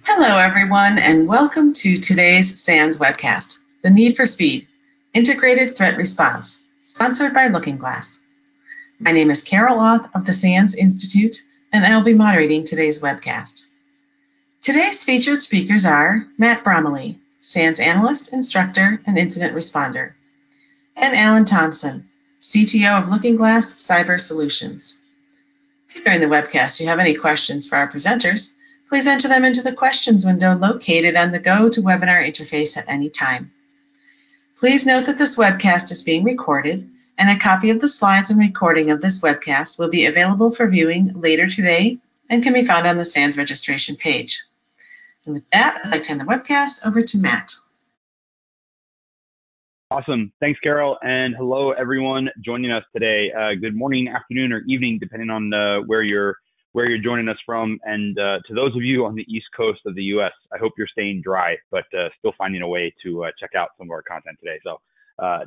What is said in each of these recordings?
Hello, everyone, and welcome to today's SANS webcast, The Need for Speed, Integrated Threat Response, sponsored by LookingGlass. My name is Carol Auth of the SANS Institute, and I'll be moderating today's webcast. Today's featured speakers are Matt Bromley, SANS Analyst, Instructor, and Incident Responder, and Alan Thompson, CTO of LookingGlass Cyber Solutions. If during the webcast you have any questions for our presenters, please enter them into the questions window located on the GoToWebinar interface at any time. Please note that this webcast is being recorded, and a copy of the slides and recording of this webcast will be available for viewing later today and can be found on the SANS registration page. And with that, I'd like to hand the webcast over to Matt. Awesome. Thanks, Carol. And hello, everyone joining us today. Good morning, afternoon, or evening, depending on where you're joining us from. And to those of you on the East Coast of the U.S., I hope you're staying dry, but still finding a way to check out some of our content today. So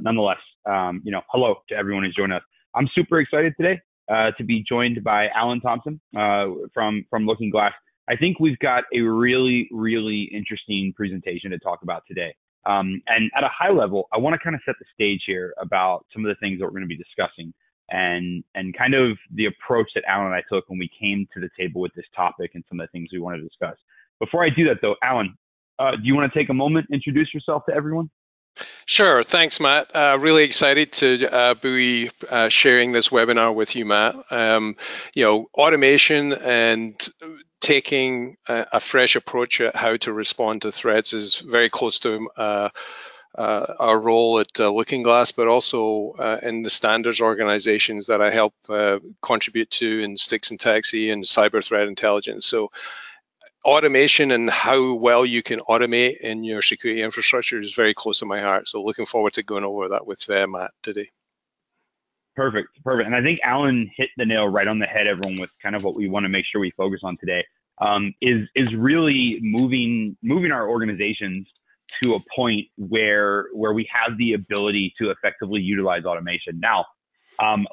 nonetheless, hello to everyone who's joining us. I'm super excited today to be joined by Alan Thompson from LookingGlass. I think we've got a really, really interesting presentation to talk about today. And at a high level, I want to kind of set the stage here about some of the things that we're going to be discussing and kind of the approach that Alan and I took when we came to the table with this topic and some of the things we want to discuss. Before I do that, though, Alan, do you want to take a moment, introduce yourself to everyone? Sure. Thanks, Matt. Really excited to be sharing this webinar with you, Matt. Automation and taking a fresh approach at how to respond to threats is very close to our role at LookingGlass, but also in the standards organizations that I help contribute to in Sticks and Taxi and cyber threat intelligence. So automation and how well you can automate in your security infrastructure is very close to my heart. So looking forward to going over that with Matt today. Perfect. And I think Alan hit the nail right on the head, everyone, with kind of what we want to make sure we focus on today, is really moving our organizations to a point where we have the ability to effectively utilize automation. Now,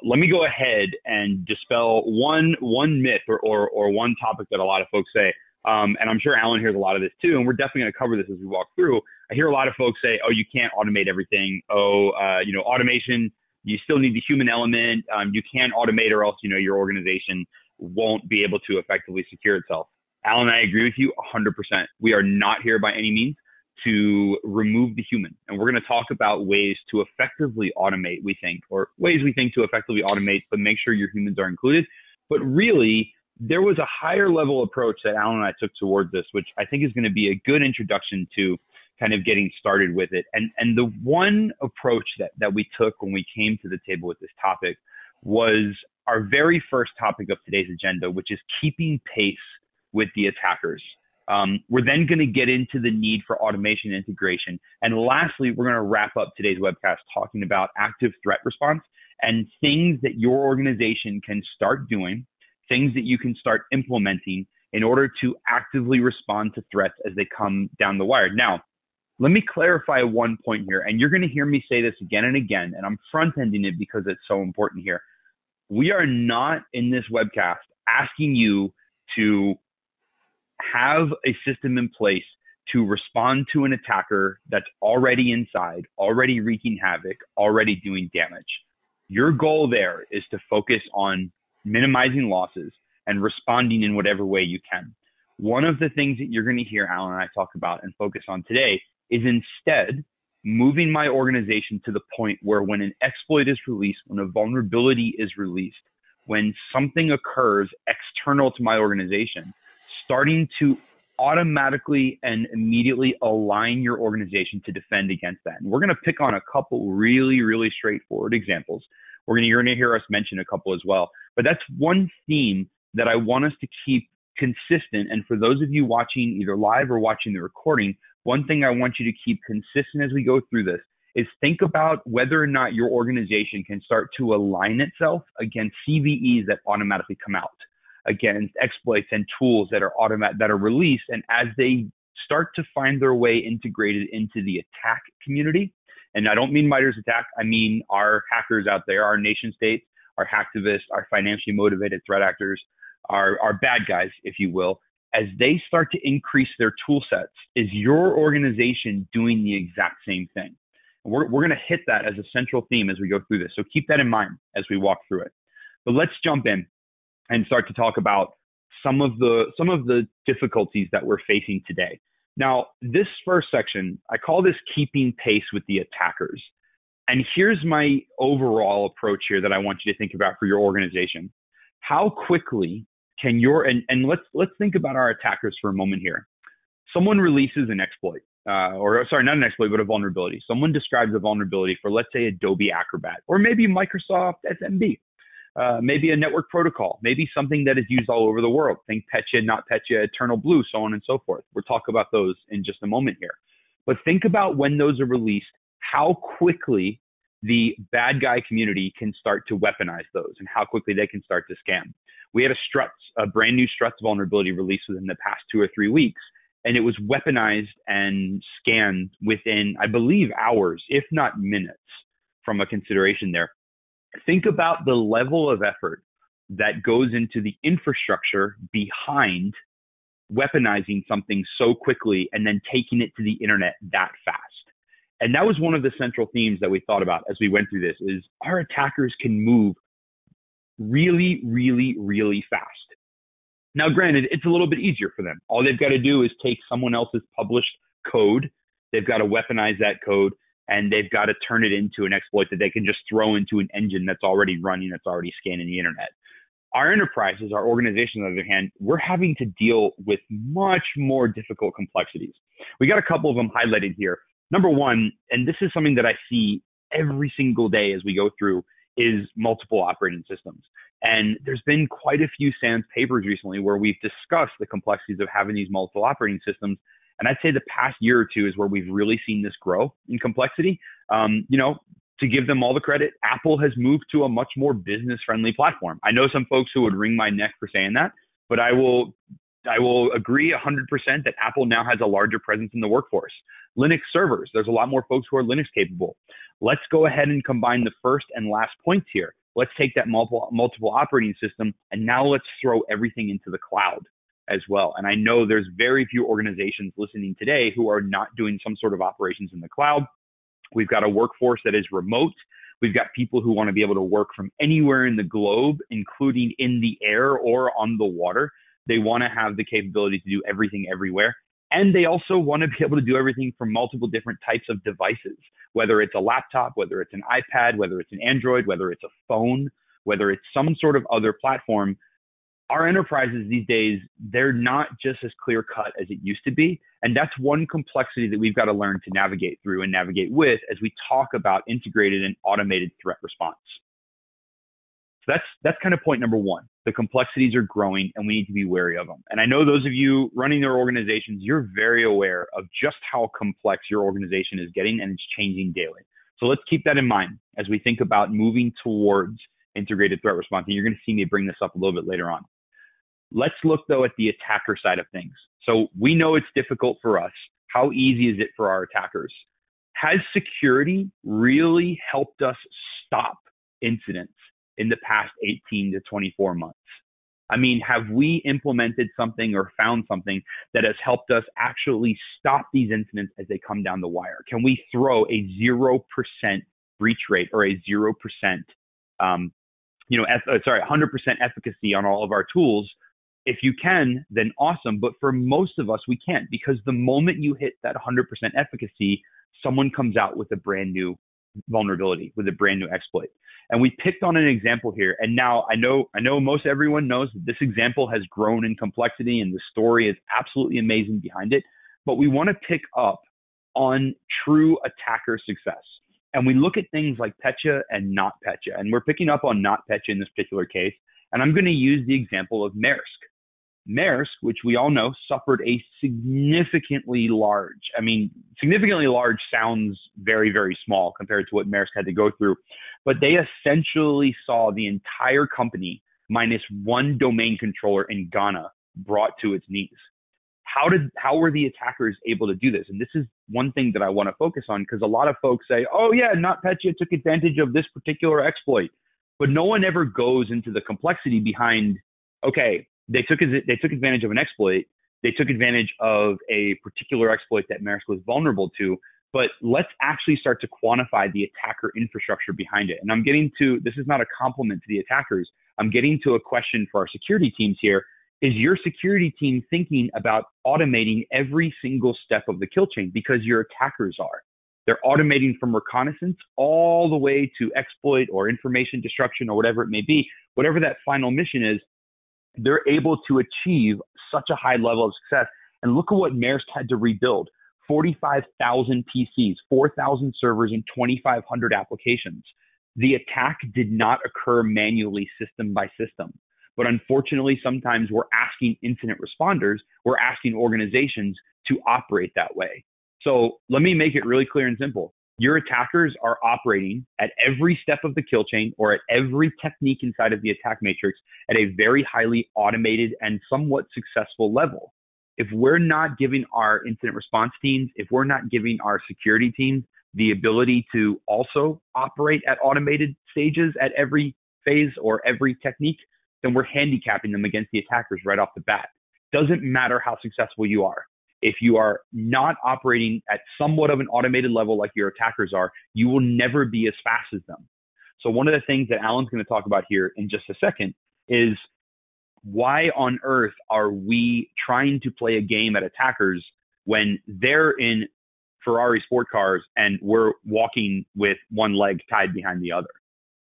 let me go ahead and dispel one myth or one topic that a lot of folks say. And I'm sure Alan hears a lot of this too, and we're definitely going to cover this as we walk through. I hear a lot of folks say, oh, you can't automate everything. Automation, you still need the human element. You can't automate or else, your organization won't be able to effectively secure itself. Alan, I agree with you 100%. We are not here by any means to remove the human. And we're going to talk about ways to effectively automate, we think to effectively automate, but make sure your humans are included. But really, there was a higher level approach that Alan and I took towards this, which I think is going to be a good introduction to kind of getting started with it. And the one approach that we took when we came to the table with this topic was our very first topic of today's agenda, which is keeping pace with the attackers. We're then going to get into the need for automation integration. And lastly, we're going to wrap up today's webcast talking about active threat response and things that your organization can start doing, things that you can start implementing in order to actively respond to threats as they come down the wire. Now, let me clarify one point here, and you're going to hear me say this again and again, and I'm front-ending it because it's so important here. We are not in this webcast asking you to have a system in place to respond to an attacker that's already inside, already wreaking havoc, already doing damage. Your goal there is to focus on minimizing losses and responding in whatever way you can. One of the things that you're going to hear Alan and I talk about and focus on today is instead moving my organization to the point where when an exploit is released, when a vulnerability is released, when something occurs external to my organization, starting to automatically and immediately align your organization to defend against that. And we're going to pick on a couple really, really straightforward examples. You're going to hear us mention a couple as well. But that's one theme that I want us to keep consistent. And for those of you watching either live or watching the recording, one thing I want you to keep consistent as we go through this is think about whether or not your organization can start to align itself against CVEs that automatically come out, against exploits and tools that are released. And as they start to find their way integrated into the attack community, and I don't mean MITRE's ATT&CK, I mean our hackers out there, our nation states, our hacktivists, our financially motivated threat actors, our bad guys, if you will. as they start to increase their tool sets, is your organization doing the exact same thing? And we're going to hit that as a central theme as we go through this. So keep that in mind as we walk through it. But let's jump in and start to talk about some of the difficulties that we're facing today. Now, this first section, I call this keeping pace with the attackers. And here's my overall approach here that I want you to think about for your organization. How quickly can and let's think about our attackers for a moment here. Someone releases an exploit, not an exploit, but a vulnerability. Someone describes a vulnerability for, let's say, Adobe Acrobat, or maybe Microsoft SMB, maybe a network protocol, maybe something that is used all over the world. Think Petya, not Petya, Eternal Blue, so on and so forth. We'll talk about those in just a moment here. But think about when those are released, how quickly the bad guy community can start to weaponize those and how quickly they can start to scam. We had a brand new struts vulnerability released within the past 2 or 3 weeks, and it was weaponized and scanned within, I believe, hours, if not minutes, from a consideration there. Think about the level of effort that goes into the infrastructure behind weaponizing something so quickly and then taking it to the internet that fast. And that was one of the central themes that we thought about as we went through this, is our attackers can move really, really, really fast. Now, granted, it's a little bit easier for them. All they've got to do is take someone else's published code. They've got to weaponize that code, and they've got to turn it into an exploit that they can just throw into an engine that's already running, that's already scanning the internet. Our enterprises, our organizations, on the other hand, we're having to deal with much more difficult complexities. We got a couple of them highlighted here. Number one, and this is something that I see every single day as we go through, is multiple operating systems. And there's been quite a few SANS papers recently where we've discussed the complexities of having these multiple operating systems. And I'd say the past year or two is where we've really seen this grow in complexity. To give them all the credit, Apple has moved to a much more business-friendly platform. I know some folks who would wring my neck for saying that, but I will agree 100% that Apple now has a larger presence in the workforce. Linux servers, there's a lot more folks who are Linux capable. Let's go ahead and combine the first and last points here. Let's take that multiple operating system, and now let's throw everything into the cloud as well. And I know there's very few organizations listening today who are not doing some sort of operations in the cloud. We've got a workforce that is remote. We've got people who want to be able to work from anywhere in the globe, including in the air or on the water. They want to have the capability to do everything everywhere. And they also want to be able to do everything from multiple different types of devices, whether it's a laptop, whether it's an iPad, whether it's an Android, whether it's a phone, whether it's some sort of other platform. Our enterprises these days, they're not just as clear cut as it used to be. And that's one complexity that we've got to learn to navigate through and navigate with as we talk about integrated and automated threat response. So that's kind of point number one. The complexities are growing and we need to be wary of them. And I know those of you running their organizations, you're very aware of just how complex your organization is getting, and it's changing daily. So let's keep that in mind as we think about moving towards integrated threat response. And you're going to see me bring this up a little bit later on. Let's look, though, at the attacker side of things. So we know it's difficult for us. How easy is it for our attackers? Has security really helped us stop incidents in the past 18 to 24 months? I mean, have we implemented something or found something that has helped us actually stop these incidents as they come down the wire? Can we throw a 0% breach rate or a 0%, 100% efficacy on all of our tools? If you can, then awesome. But for most of us, we can't, because the moment you hit that 100% efficacy, someone comes out with a brand new vulnerability, with a brand new exploit. And we picked on an example here. And now I know most everyone knows that this example has grown in complexity and the story is absolutely amazing behind it. But we want to pick up on true attacker success. And we look at things like Petya and not Petya. And we're picking up on not Petya in this particular case. And I'm going to use the example of Maersk. Maersk, which we all know, suffered a significantly large sounds very, very small compared to what Maersk had to go through. But they essentially saw the entire company minus one domain controller in Ghana brought to its knees. How were the attackers able to do this? And this is one thing that I want to focus on, because a lot of folks say, oh yeah, not Petya took advantage of this particular exploit. But no one ever goes into the complexity behind, okay, they took advantage of an exploit, They took advantage of a particular exploit that Maersk was vulnerable to, but let's actually start to quantify the attacker infrastructure behind it. And I'm getting to, this is not a compliment to the attackers. I'm getting to a question for our security teams here. Is your security team thinking about automating every single step of the kill chain? Because your attackers are. They're automating from reconnaissance all the way to exploit or information destruction or whatever it may be. Whatever that final mission is, they're able to achieve such a high level of success. And look at what Maersk had to rebuild. 45,000 PCs, 4,000 servers, and 2,500 applications. The attack did not occur manually system by system. But unfortunately, sometimes we're asking incident responders, we're asking organizations to operate that way. So let me make it really clear and simple. Your attackers are operating at every step of the kill chain or at every technique inside of the attack matrix at a very highly automated and somewhat successful level. If we're not giving our incident response teams, if we're not giving our security teams the ability to also operate at automated stages at every phase or every technique, then we're handicapping them against the attackers right off the bat. Doesn't matter how successful you are. If you are not operating at somewhat of an automated level like your attackers are, you will never be as fast as them. So one of the things that Alan's going to talk about here in just a second is why on earth are we trying to play a game at attackers when they're in Ferrari sport cars and we're walking with one leg tied behind the other?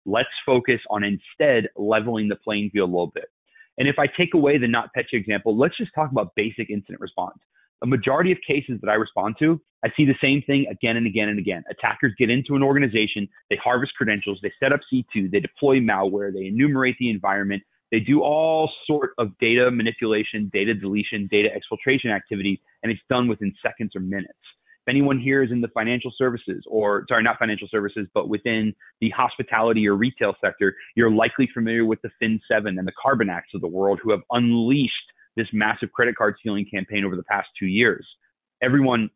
Let's focus on instead leveling the playing field a little bit. And if I take away the NotPetya example, let's just talk about basic incident response. A majority of cases that I respond to, I see the same thing again and again and again. Attackers get into an organization, they harvest credentials, they set up C2, they deploy malware, they enumerate the environment, they do all sort of data manipulation, data deletion, data exfiltration activities, and it's done within seconds or minutes. If anyone here is in the financial services, or sorry, not financial services, but within the hospitality or retail sector, you're likely familiar with the Fin7 and the Carbon Acts of the world who have unleashed this massive credit card stealing campaign over the past 2 years. Everyone,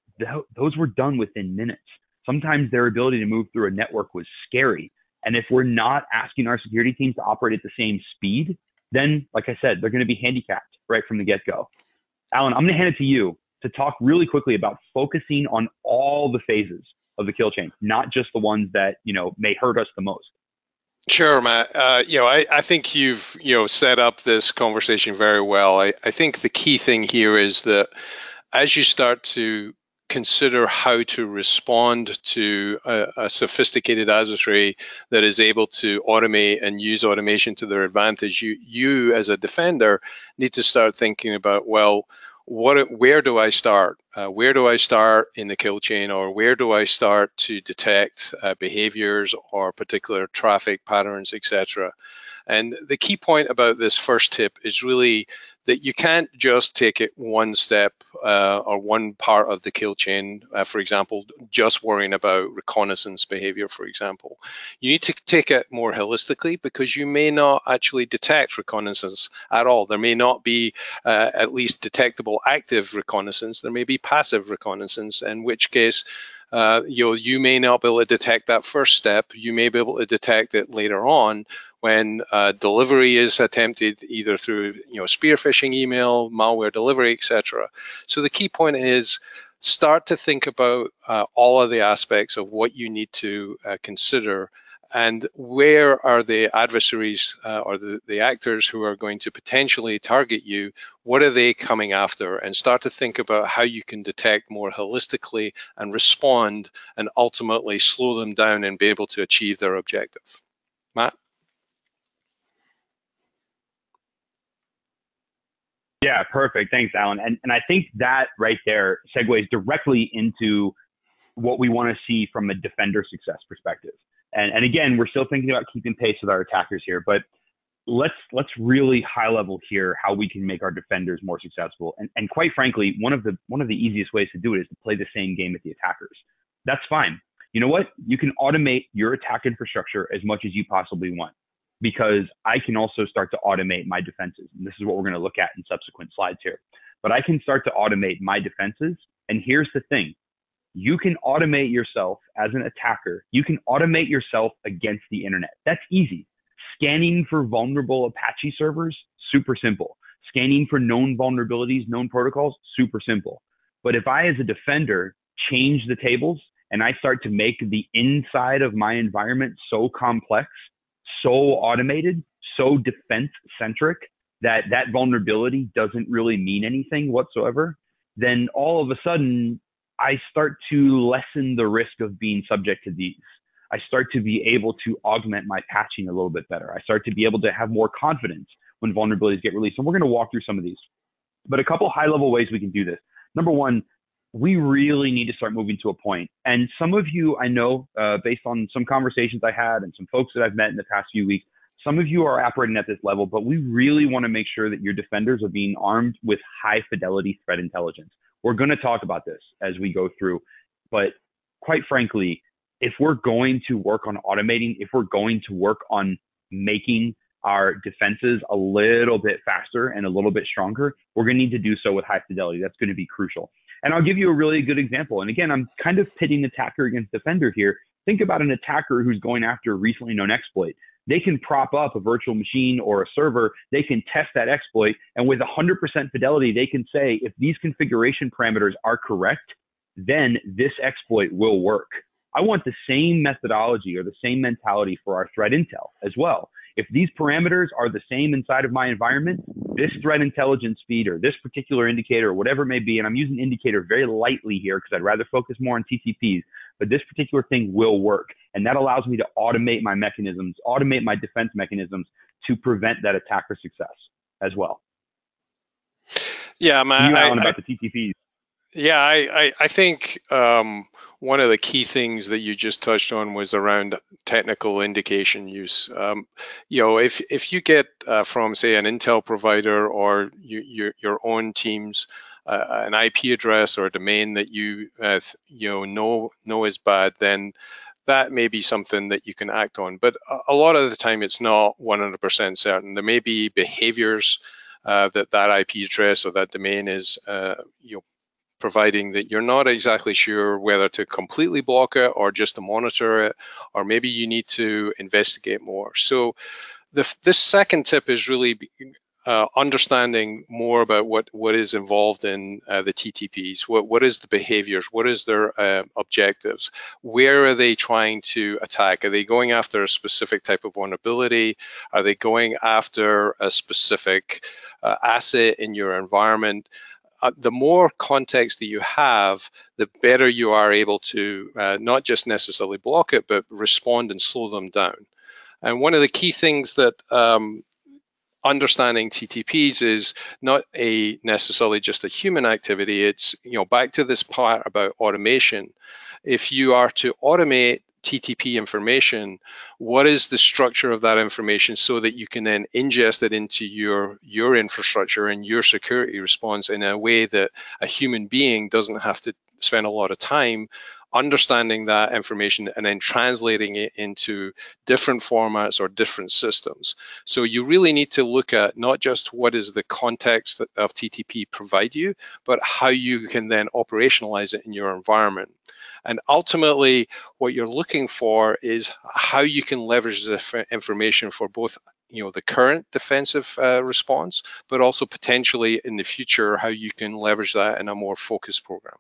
those were done within minutes. Sometimes their ability to move through a network was scary. And if we're not asking our security teams to operate at the same speed, then, like I said, they're going to be handicapped right from the get-go. Alan, I'm going to hand it to you to talk really quickly about focusing on all the phases of the kill chain, not just the ones that, may hurt us the most. Sure, Matt. I think you've set up this conversation very well. I think the key thing here is that as you start to consider how to respond to a sophisticated adversary that is able to automate and use automation to their advantage, you as a defender need to start thinking about, well, where do I start? Where do I start in the kill chain, or where do I start to detect behaviors or particular traffic patterns, etc.? And the key point about this first tip is really that you can't just take it one step or one part of the kill chain, for example, just worrying about reconnaissance behavior, for example. You need to take it more holistically, because you may not actually detect reconnaissance at all. There may not be at least detectable active reconnaissance. There may be passive reconnaissance, in which case you may not be able to detect that first step. You may be able to detect it later on when delivery is attempted, either through spear phishing email, malware delivery, etc. So the key point is start to think about all of the aspects of what you need to consider, and where are the adversaries or the actors who are going to potentially target you, what are they coming after, and start to think about how you can detect more holistically and respond and ultimately slow them down and be able to achieve their objective. Matt? Yeah, perfect. Thanks, Alan. And I think that right there segues directly into what we want to see from a defender success perspective. And again, we're still thinking about keeping pace with our attackers here, but let's really high level here how we can make our defenders more successful. And quite frankly, one of the easiest ways to do it is to play the same game with the attackers. That's fine. You know what? You can automate your attack infrastructure as much as you possibly want, because I can also start to automate my defenses. And this is what we're going to look at in subsequent slides here. But I can start to automate my defenses. And here's the thing. You can automate yourself as an attacker. You can automate yourself against the internet. That's easy. Scanning for vulnerable Apache servers, super simple. Scanning for known vulnerabilities, known protocols, super simple. But if I, as a defender, change the tables and I start to make the inside of my environment so complex, so automated, so defense-centric that that vulnerability doesn't really mean anything whatsoever, then all of a sudden, I start to lessen the risk of being subject to these. I start to be able to augment my patching a little bit better. I start to be able to have more confidence when vulnerabilities get released. And we're going to walk through some of these. But a couple high-level ways we can do this. Number one, we really need to start moving to a point. And some of you, I know, based on some conversations I had and some folks that I've met in the past few weeks, some of you are operating at this level, but we really want to make sure that your defenders are being armed with high-fidelity threat intelligence. We're going to talk about this as we go through. But quite frankly, if we're going to work on automating, if we're going to work on making our defenses a little bit faster and a little bit stronger, we're going to need to do so with high fidelity. That's going to be crucial. And I'll give you a really good example. And again, I'm kind of pitting attacker against defender here. Think about an attacker who's going after a recently known exploit. They can prop up a virtual machine or a server. They can test that exploit. And with 100% fidelity, they can say, if these configuration parameters are correct, then this exploit will work. I want the same methodology or the same mentality for our threat intel as well. If these parameters are the same inside of my environment, this threat intelligence feed or this particular indicator or whatever it may be, and I'm using indicator very lightly here because I'd rather focus more on TTPs, but this particular thing will work. And that allows me to automate my mechanisms, automate my defense mechanisms to prevent that attacker success as well. Yeah, Alan, about the TTPs. Yeah, I think one of the key things that you just touched on was around technical indication use. If you get from, say, an Intel provider or your own team's an IP address or a domain that you know is bad, then that may be something that you can act on. But a lot of the time, it's not 100% certain. There may be behaviors that IP address or that domain is providing that you're not exactly sure whether to completely block it or just to monitor it, or maybe you need to investigate more. So this second tip is really understanding more about what is involved in the TTPs. What is the behaviors? What is their objectives? Where are they trying to attack? Are they going after a specific type of vulnerability? Are they going after a specific asset in your environment? The more context that you have, the better you are able to not just necessarily block it, but respond and slow them down. And one of the key things that understanding TTPs is not necessarily just a human activity. It's back to this part about automation. If you are to automate TTP information, what is the structure of that information so that you can then ingest it into your infrastructure and your security response in a way that a human being doesn't have to spend a lot of time understanding that information and then translating it into different formats or different systems. So you really need to look at not just what is the context of TTP provide you, but how you can then operationalize it in your environment. And ultimately, what you're looking for is how you can leverage the information for both the current defensive response, but also potentially in the future, how you can leverage that in a more focused program.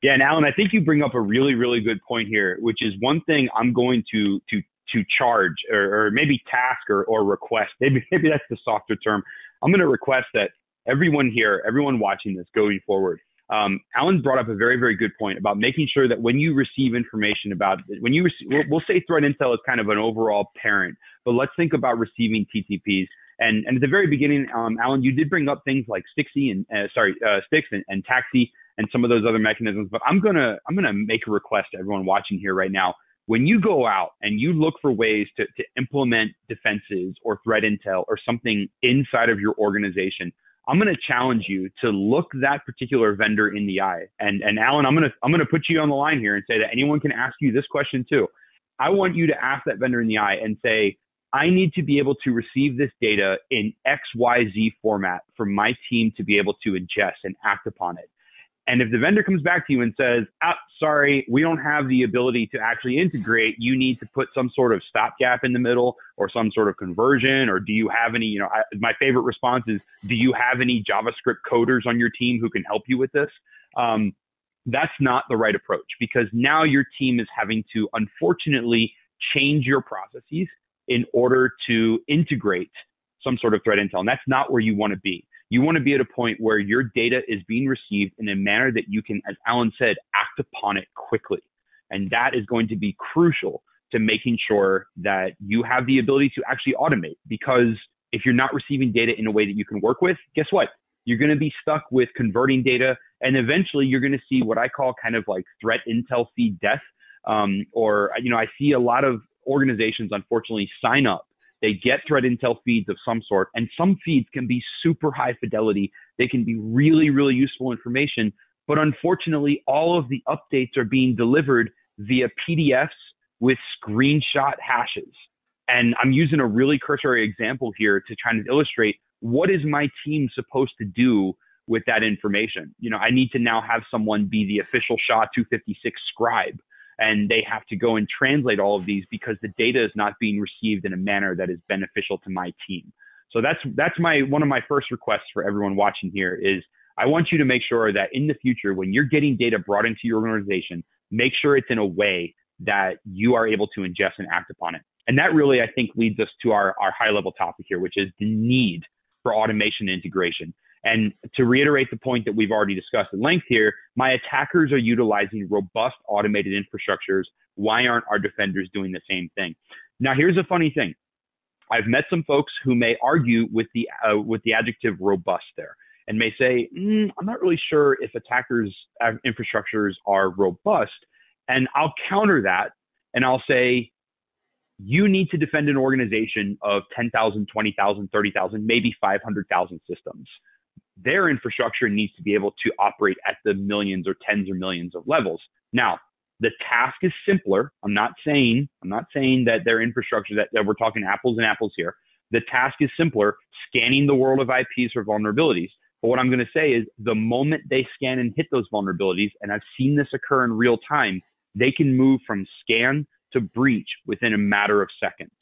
Yeah, and Alan, I think you bring up a really, really good point here, which is one thing I'm going to charge or maybe task or request. Maybe that's the softer term. I'm going to request that everyone here, everyone watching this going forward, Alan brought up a very, very good point about making sure that when you receive information about, we'll say threat intel is kind of an overall parent, but let's think about receiving TTPs. And at the very beginning, Alan, you did bring up things like Stix and Taxi and some of those other mechanisms. But I'm gonna make a request to everyone watching here right now. When you go out and you look for ways to implement defenses or threat intel or something inside of your organization, I'm going to challenge you to look that particular vendor in the eye. And Alan, I'm going to put you on the line here and say that anyone can ask you this question too. I want you to ask that vendor in the eye and say, I need to be able to receive this data in XYZ format for my team to be able to ingest and act upon it. And if the vendor comes back to you and says, sorry, we don't have the ability to actually integrate, you need to put some sort of stopgap in the middle or some sort of conversion, or do you have any, my favorite response is, do you have any JavaScript coders on your team who can help you with this? That's not the right approach, because now your team is having to, unfortunately, change your processes in order to integrate some sort of threat intel. And that's not where you want to be. You want to be at a point where your data is being received in a manner that you can, as Alan said, act upon it quickly. And that is going to be crucial to making sure that you have the ability to actually automate. Because if you're not receiving data in a way that you can work with, guess what? You're going to be stuck with converting data. And eventually you're going to see what I call kind of like threat intel feed death. I see a lot of organizations, unfortunately, sign up. They get threat intel feeds of some sort, and some feeds can be super high fidelity. They can be really, really useful information. But unfortunately, all of the updates are being delivered via PDFs with screenshot hashes. And I'm using a really cursory example here to try to illustrate, what is my team supposed to do with that information? I need to now have someone be the official SHA-256 scribe. And they have to go and translate all of these because the data is not being received in a manner that is beneficial to my team. So that's one of my first requests for everyone watching here is, I want you to make sure that in the future, when you're getting data brought into your organization, make sure it's in a way that you are able to ingest and act upon it. And that really, I think, leads us to our high level topic here, which is the need for automation and integration. And to reiterate the point that we've already discussed at length here, my attackers are utilizing robust automated infrastructures. Why aren't our defenders doing the same thing? Now, here's a funny thing. I've met some folks who may argue with the adjective robust there and may say, I'm not really sure if attackers' infrastructures are robust. And I'll counter that and I'll say, you need to defend an organization of 10,000, 20,000, 30,000, maybe 500,000 systems. Their infrastructure needs to be able to operate at the millions or tens of millions of levels. Now, the task is simpler. I'm not saying that their infrastructure, that we're talking apples and apples here. The task is simpler, scanning the world of IPs for vulnerabilities. But what I'm going to say is, the moment they scan and hit those vulnerabilities, and I've seen this occur in real time, they can move from scan to breach within a matter of seconds.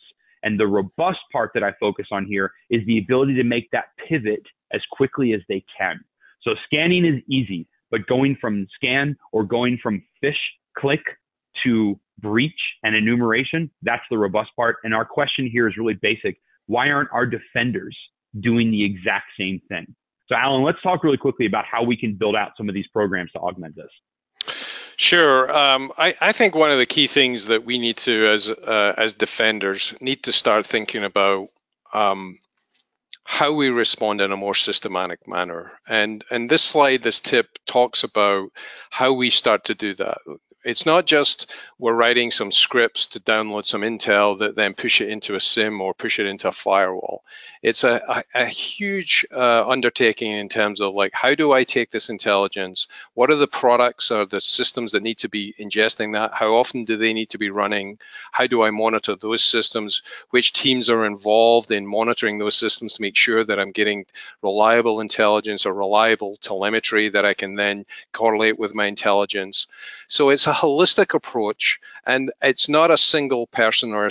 And the robust part that I focus on here is the ability to make that pivot as quickly as they can. So scanning is easy, but going from scan or going from fish click to breach and enumeration, that's the robust part. And our question here is really basic. Why aren't our defenders doing the exact same thing? So Alan, let's talk really quickly about how we can build out some of these programs to augment this. Sure. I think one of the key things that we need to, as defenders, need to start thinking about how we respond in a more systematic manner. And this slide, this tip, talks about how we start to do that. It's not just we're writing some scripts to download some intel that then push it into a SIM or push it into a firewall. It's a huge undertaking in terms of, like, how do I take this intelligence? What are the products or the systems that need to be ingesting that? How often do they need to be running? How do I monitor those systems? Which teams are involved in monitoring those systems to make sure that I'm getting reliable intelligence or reliable telemetry that I can then correlate with my intelligence? So it's a holistic approach, and it's not a single person or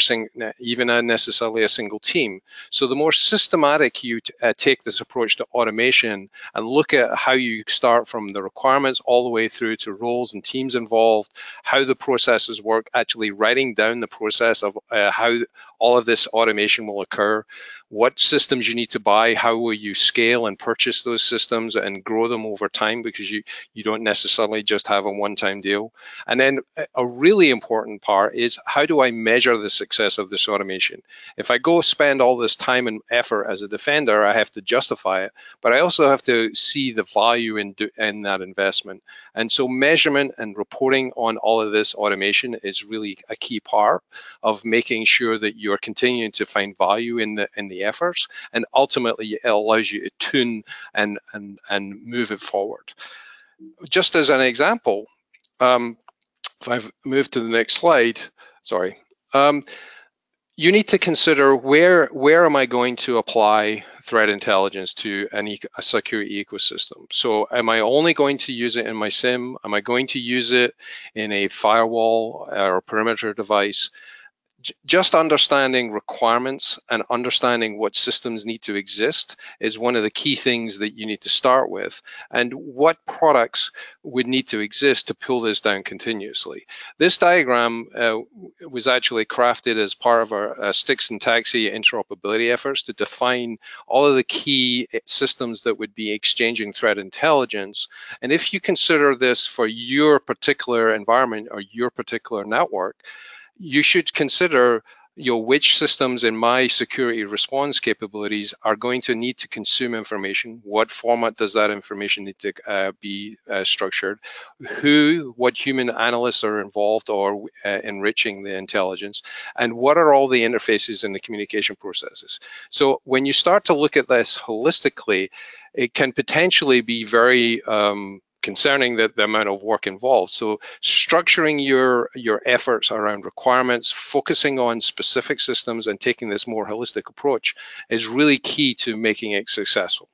even necessarily a single team. So the more systematic you take this approach to automation and look at how you start from the requirements all the way through to roles and teams involved, how the processes work, actually writing down the process of how all of this automation will occur, what systems you need to buy, how will you scale and purchase those systems and grow them over time, because you don't necessarily just have a one-time deal. And then a really important part is, how do I measure the success of this automation? If I go spend all this time and effort as a defender, I have to justify it, but I also have to see the value in that investment. And so measurement and reporting on all of this automation is really a key part of making sure that you're continuing to find value in the efforts, and ultimately it allows you to tune and move it forward. Just as an example, if I've moved to the next slide, sorry. you need to consider where am I going to apply threat intelligence to a security ecosystem. So am I only going to use it in my SIM? Am I going to use it in a firewall or a perimeter device? Just understanding requirements and understanding what systems need to exist is one of the key things that you need to start with, and what products would need to exist to pull this down continuously. This diagram was actually crafted as part of our sticks and taxi interoperability efforts to define all of the key systems that would be exchanging threat intelligence. And if you consider this for your particular environment or your particular network, you should consider which systems in my security response capabilities are going to need to consume information. What format does that information need to be structured? What human analysts are involved or enriching the intelligence? And what are all the interfaces and the communication processes? So when you start to look at this holistically, it can potentially be very concerning that the amount of work involved. So structuring your efforts around requirements, focusing on specific systems, and taking this more holistic approach is really key to making it successful.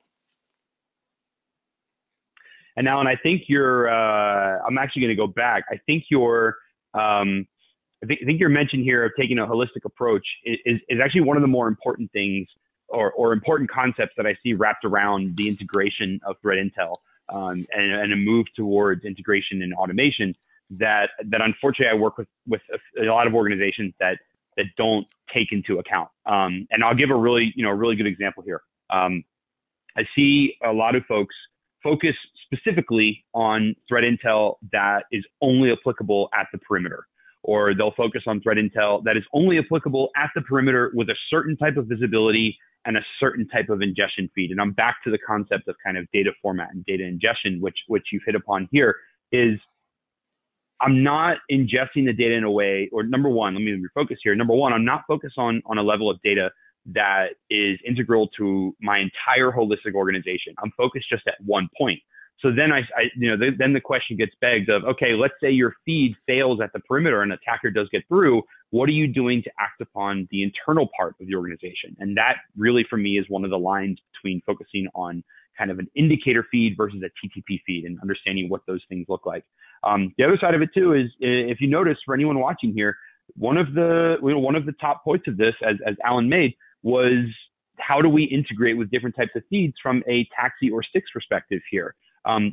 And Alan, I think I'm actually going to go back. I think your mention here of taking a holistic approach is actually one of the more important things or important concepts that I see wrapped around the integration of threat intel. And a move towards integration and automation that unfortunately I work with a lot of organizations that don't take into account. And I'll give a really good example here. I see a lot of folks focus specifically on threat intel that is only applicable at the perimeter, or they'll focus on threat intel that is only applicable at the perimeter with a certain type of visibility and a certain type of ingestion feed. And I'm back to the concept of kind of data format and data ingestion, which you've hit upon here. Is I'm not ingesting the data in a way, or number one, let me refocus here. Number one, I'm not focused on a level of data that is integral to my entire holistic organization. I'm focused just at one point. So then then the question gets begged of, okay, let's say your feed fails at the perimeter and an attacker does get through. What are you doing to act upon the internal part of the organization? And that really, for me, is one of the lines between focusing on kind of an indicator feed versus a TTP feed and understanding what those things look like. The other side of it too is, if you notice, for anyone watching here, one of the top points of this, as Alan made, was how do we integrate with different types of feeds from a taxi or sticks perspective here.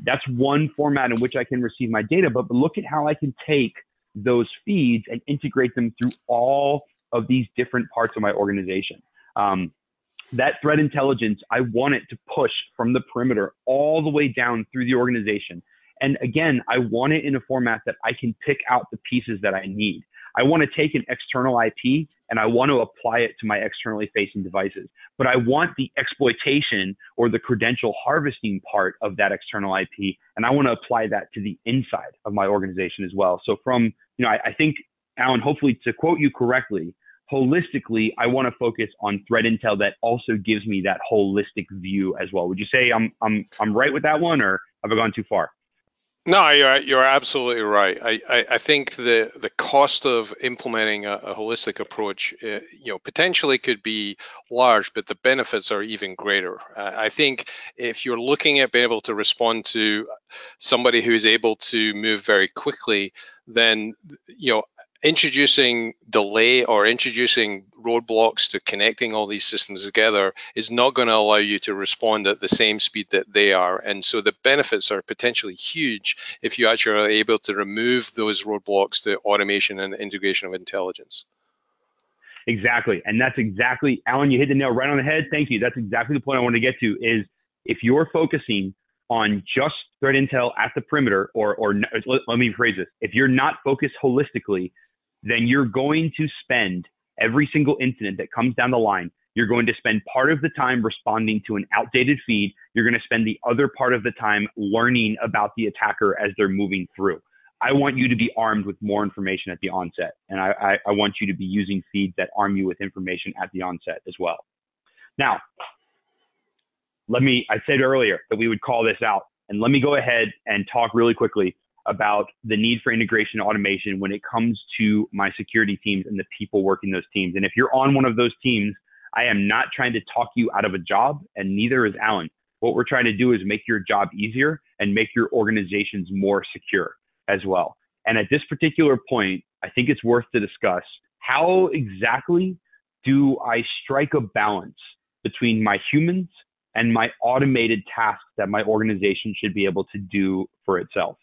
That's one format in which I can receive my data, but look at how I can take those feeds and integrate them through all of these different parts of my organization. That threat intelligence, I want it to push from the perimeter all the way down through the organization. And again, I want it in a format that I can pick out the pieces that I need. I want to take an external IP and I want to apply it to my externally facing devices. But I want the exploitation or the credential harvesting part of that external IP, and I want to apply that to the inside of my organization as well. So I think, Alan, hopefully to quote you correctly, holistically, I want to focus on threat intel that also gives me that holistic view as well. Would you say I'm right with that one, or have I gone too far? No, you're absolutely right. I think the cost of implementing a holistic approach, potentially could be large, but the benefits are even greater. I think if you're looking at being able to respond to somebody who's able to move very quickly, then introducing delay or introducing roadblocks to connecting all these systems together is not going to allow you to respond at the same speed that they are. And so the benefits are potentially huge if you actually are able to remove those roadblocks to automation and integration of intelligence. Exactly. And that's exactly, Alan, you hit the nail right on the head. Thank you. That's exactly the point I want to get to, is if you're focusing on just threat intel at the perimeter, or let me rephrase this. If you're not focused holistically, then you're going to spend every single incident that comes down the line. You're going to spend part of the time responding to an outdated feed. You're going to spend the other part of the time learning about the attacker as they're moving through. I want you to be armed with more information at the onset. And I want you to be using feeds that arm you with information at the onset as well. Now, I said earlier that we would call this out, and let me go ahead and talk really quickly about the need for integration and automation when it comes to my security teams and the people working those teams. And if you're on one of those teams, I am not trying to talk you out of a job, and neither is Alan. What we're trying to do is make your job easier and make your organizations more secure as well. And at this particular point, I think it's worth to discuss how exactly do I strike a balance between my humans and my automated tasks that my organization should be able to do for itself.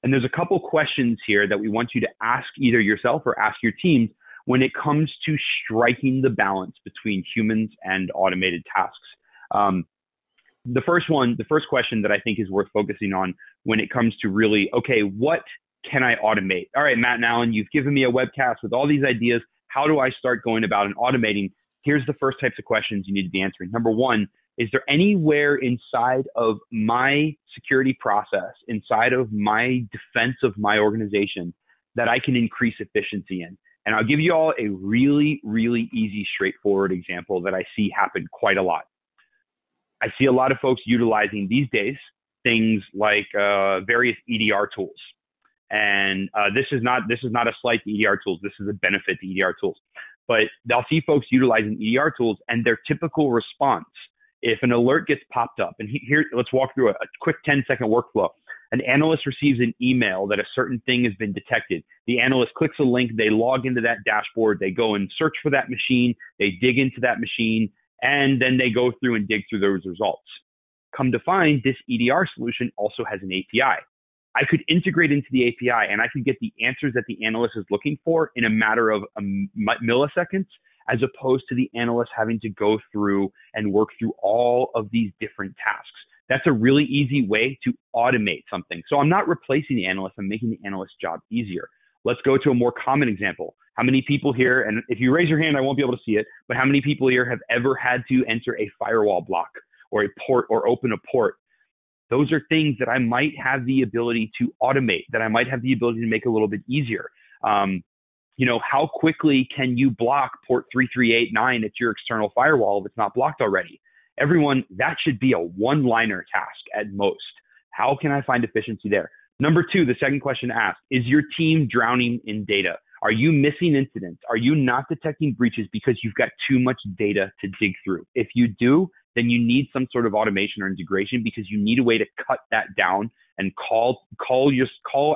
And there's a couple questions here that we want you to ask either yourself or ask your teams when it comes to striking the balance between humans and automated tasks. The first question that I think is worth focusing on when it comes to really, okay, what can I automate? All right, Matt and Alan, you've given me a webcast with all these ideas. How do I start going about and automating? Here's the first types of questions you need to be answering. Number one, is there anywhere inside of my security process, inside of my defense of my organization, that I can increase efficiency in? And I'll give you all a really, really easy, straightforward example that I see happen quite a lot. I see a lot of folks utilizing these days things like various EDR tools. And this is not a slight to EDR tools. This is a benefit to EDR tools. But they'll see folks utilizing EDR tools, and their typical response, if an alert gets popped up, and here, let's walk through a quick 10-second workflow. An analyst receives an email that a certain thing has been detected. The analyst clicks a link, they log into that dashboard, they go and search for that machine, they dig into that machine, and then they go through and dig through those results. Come to find, this EDR solution also has an API. I could integrate into the API and I could get the answers that the analyst is looking for in a matter of milliseconds, as opposed to the analyst having to go through and work through all of these different tasks. That's a really easy way to automate something. So I'm not replacing the analyst, I'm making the analyst's job easier. Let's go to a more common example. How many people here, and if you raise your hand, I won't be able to see it, but how many people here have ever had to enter a firewall block or a port or open a port? Those are things that I might have the ability to automate, that I might have the ability to make a little bit easier. How quickly can you block port 3389 at your external firewall if it's not blocked already? Everyone, that should be a one-liner task at most. How can I find efficiency there? Number two, the second question asked, is your team drowning in data? Are you missing incidents? Are you not detecting breaches because you've got too much data to dig through? If you do, then you need some sort of automation or integration, because you need a way to cut that down and call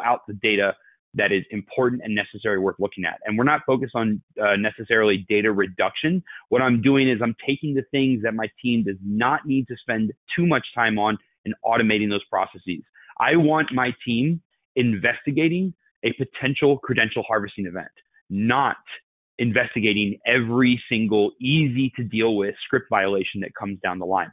out the data that is important and necessary, worth looking at. And we're not focused on necessarily data reduction. What I'm doing is I'm taking the things that my team does not need to spend too much time on and automating those processes. I want my team investigating a potential credential harvesting event, not investigating every single easy to deal with script violation that comes down the line.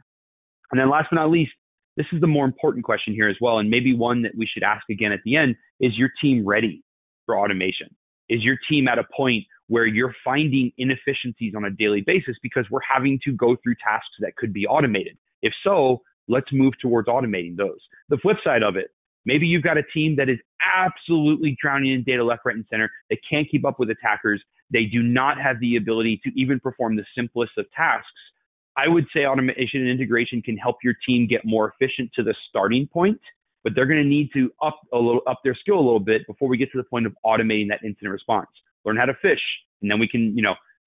And then last but not least, this is the more important question here as well, and maybe one that we should ask again at the end, is your team ready for automation? Is your team at a point where you're finding inefficiencies on a daily basis because we're having to go through tasks that could be automated? If so, let's move towards automating those. The flip side of it, maybe you've got a team that is absolutely drowning in data left, right, and center. They can't keep up with attackers. They do not have the ability to even perform the simplest of tasks. I would say automation and integration can help your team get more efficient to the starting point, but they're going to need to up their skill a little bit before we get to the point of automating that incident response. Learn how to fish, and then we can,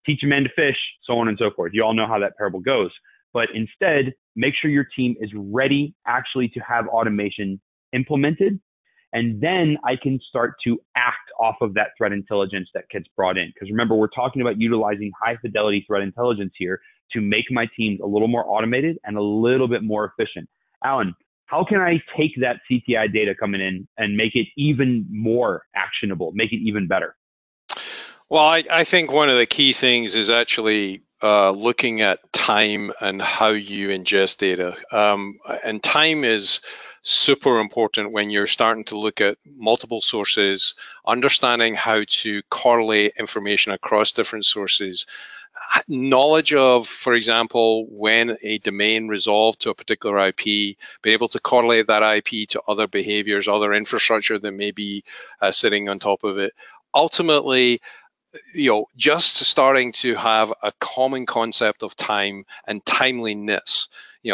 teach a man to fish, so on and so forth. You all know how that parable goes. But instead, make sure your team is ready actually to have automation implemented. And then I can start to act off of that threat intelligence that gets brought in. Because remember, we're talking about utilizing high fidelity threat intelligence here to make my teams a little more automated and a little bit more efficient. Alan, how can I take that CTI data coming in and make it even more actionable, make it even better? Well, I think one of the key things is actually looking at time and how you ingest data. And time is super important when you're starting to look at multiple sources, understanding how to correlate information across different sources. Knowledge of, for example, when a domain resolved to a particular IP, being able to correlate that IP to other behaviors, other infrastructure that may be sitting on top of it. Ultimately, just starting to have a common concept of time and timeliness.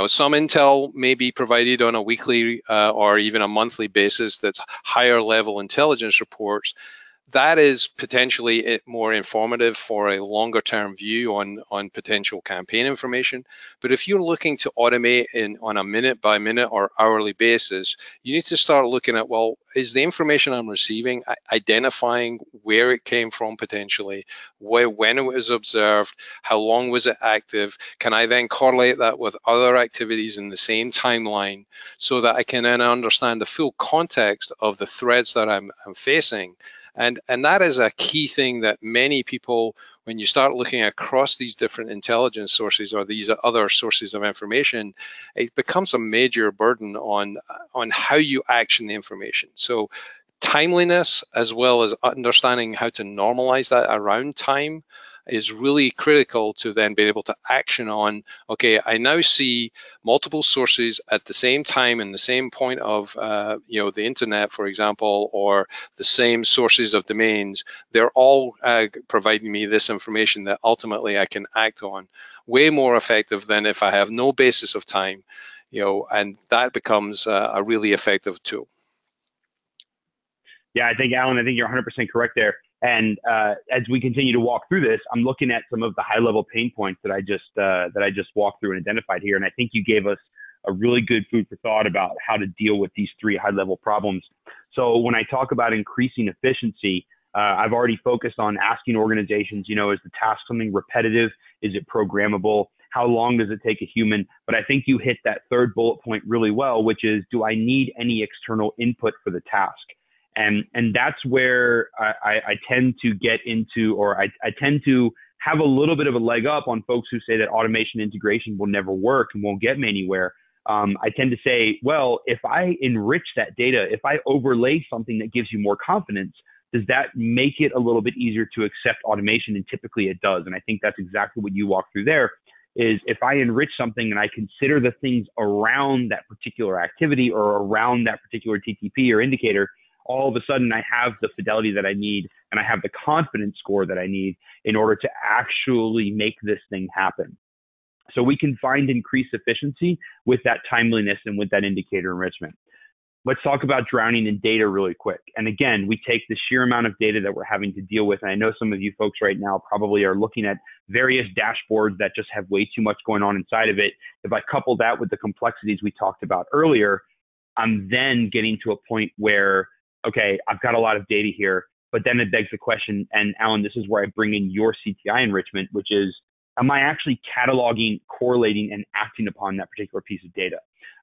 Some intel may be provided on a weekly or even a monthly basis that's higher level intelligence reports. That is potentially more informative for a longer term view on potential campaign information. But if you're looking to automate on a minute by minute or hourly basis, you need to start looking at, well, is the information I'm receiving identifying where it came from potentially, when it was observed, how long was it active? Can I then correlate that with other activities in the same timeline so that I can then understand the full context of the threats that I'm facing? And that is a key thing that many people, when you start looking across these different intelligence sources or these other sources of information, it becomes a major burden on how you action the information. So timeliness, as well as understanding how to normalize that around time, is really critical to then be able to action on, okay, I now see multiple sources at the same time in the same point of, the internet, for example, or the same sources of domains. They're all providing me this information that ultimately I can act on. Way more effective than if I have no basis of time, and that becomes a really effective tool. Yeah, Alan, I think you're 100% correct there. And as we continue to walk through this, I'm looking at some of the high-level pain points that I just walked through and identified here. And I think you gave us a really good food for thought about how to deal with these three high-level problems. So when I talk about increasing efficiency, I've already focused on asking organizations, is the task something repetitive? Is it programmable? How long does it take a human? But I think you hit that third bullet point really well, which is, do I need any external input for the task? And that's where I tend to get into, or I tend to have a little bit of a leg up on folks who say that automation integration will never work and won't get me anywhere. I tend to say, well, if I enrich that data, if I overlay something that gives you more confidence, does that make it a little bit easier to accept automation? And typically it does. And I think that's exactly what you walked through there, is if I enrich something and I consider the things around that particular activity or around that particular TTP or indicator, all of a sudden I have the fidelity that I need and I have the confidence score that I need in order to actually make this thing happen. So we can find increased efficiency with that timeliness and with that indicator enrichment. Let's talk about drowning in data really quick. And again, we take the sheer amount of data that we're having to deal with. And I know some of you folks right now probably are looking at various dashboards that just have way too much going on inside of it. If I couple that with the complexities we talked about earlier, I'm then getting to a point where, okay, I've got a lot of data here, but then it begs the question, and Alan, this is where I bring in your CTI enrichment, which is, am I actually cataloging, correlating, and acting upon that particular piece of data?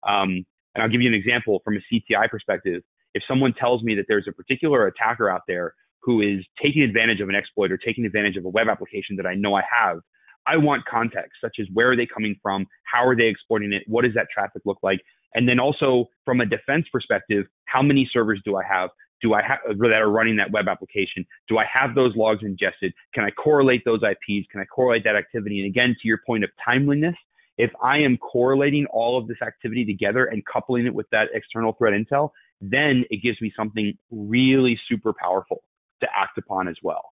And I'll give you an example from a CTI perspective. If someone tells me that there's a particular attacker out there who is taking advantage of an exploit or taking advantage of a web application that I know I have, I want context, such as where are they coming from? How are they exploiting it? What does that traffic look like? And then also from a defense perspective, how many servers do I have that are running that web application? Do I have those logs ingested? Can I correlate those IPs? Can I correlate that activity? And again, to your point of timeliness, if I am correlating all of this activity together and coupling it with that external threat intel, then it gives me something really super powerful to act upon as well.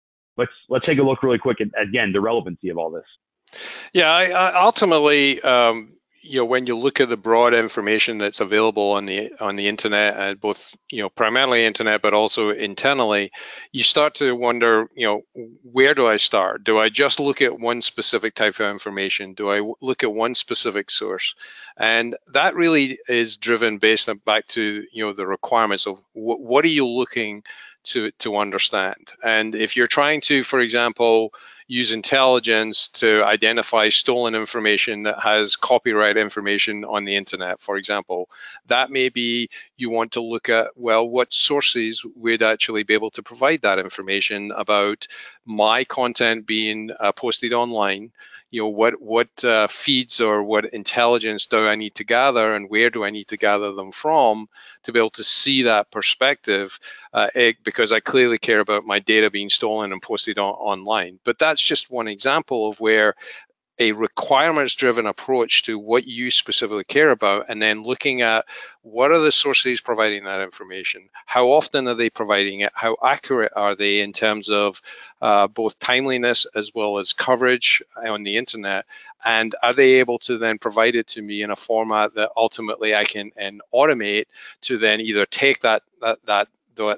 Let's take a look really quick at, again, the relevancy of all this. Yeah, I ultimately, when you look at the broad information that's available on the internet, both primarily internet, but also internally, you start to wonder, where do I start? Do I just look at one specific type of information? Do I look at one specific source? And that really is driven based on back to the requirements of what are you looking to understand. And if you're trying to, for example, use intelligence to identify stolen information that has copyright information on the internet, for example, that may be you want to look at, well, what sources would actually be able to provide that information about my content being posted online. What feeds or what intelligence do I need to gather, and where do I need to gather them from to be able to see that perspective? Because I clearly care about my data being stolen and posted online. But that's just one example of where a requirements-driven approach to what you specifically care about, and then looking at what are the sources providing that information, how often are they providing it, how accurate are they in terms of both timeliness as well as coverage on the internet, and are they able to then provide it to me in a format that ultimately I can automate to then either take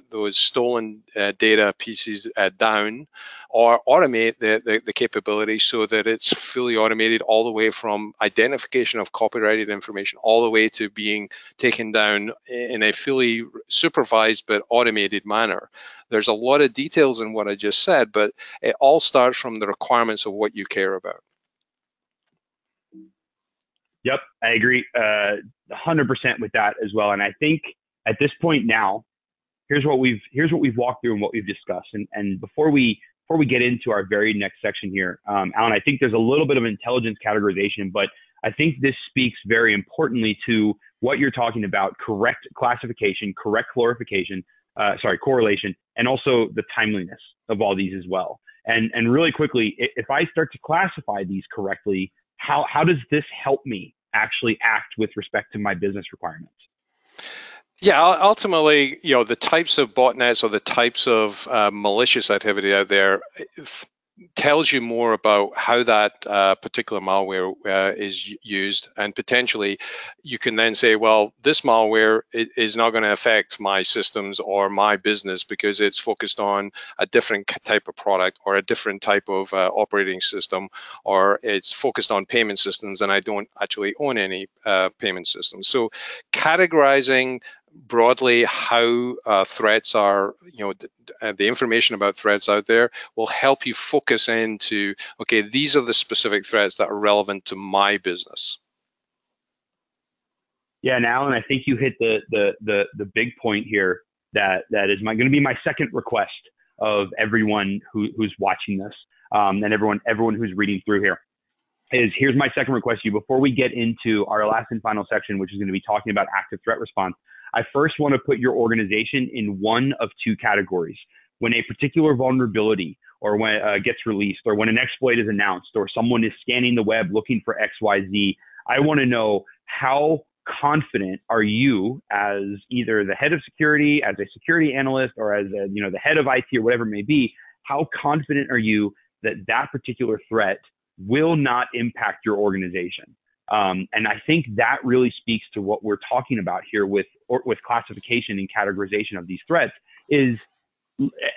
those stolen data pieces down, or automate the capability so that it's fully automated all the way from identification of copyrighted information all the way to being taken down in a fully supervised but automated manner. There's a lot of details in what I just said, but it all starts from the requirements of what you care about. Yep, I agree 100% with that as well. And I think at this point now, here's what we've walked through and what we've discussed. And before we get into our very next section here, Alan, I think there's a little bit of intelligence categorization, but I think this speaks very importantly to what you're talking about: correct classification, correct correlation, and also the timeliness of all these as well. And really quickly, if I start to classify these correctly, how does this help me actually act with respect to my business requirements? Yeah, ultimately, the types of botnets or the types of malicious activity out there tells you more about how that particular malware is used, and potentially you can then say, well, this malware is not going to affect my systems or my business because it's focused on a different type of product or a different type of operating system, or it's focused on payment systems and I don't actually own any payment systems. So categorizing broadly how threats are, the information about threats out there will help you focus into, okay, these are the specific threats that are relevant to my business. Yeah, and Alan, I think you hit the big point here that is going to be my second request of everyone who's watching this, and everyone who's reading through here. Here's my second request to you before we get into our last and final section, which is going to be talking about active threat response. I first want to put your organization in one of two categories. When a particular vulnerability or when gets released, or when an exploit is announced, or someone is scanning the web looking for XYZ, I want to know, how confident are you as either the head of security, as a security analyst, or as the head of IT or whatever it may be, how confident are you that that particular threat will not impact your organization? And I think that really speaks to what we're talking about here with classification and categorization of these threats is,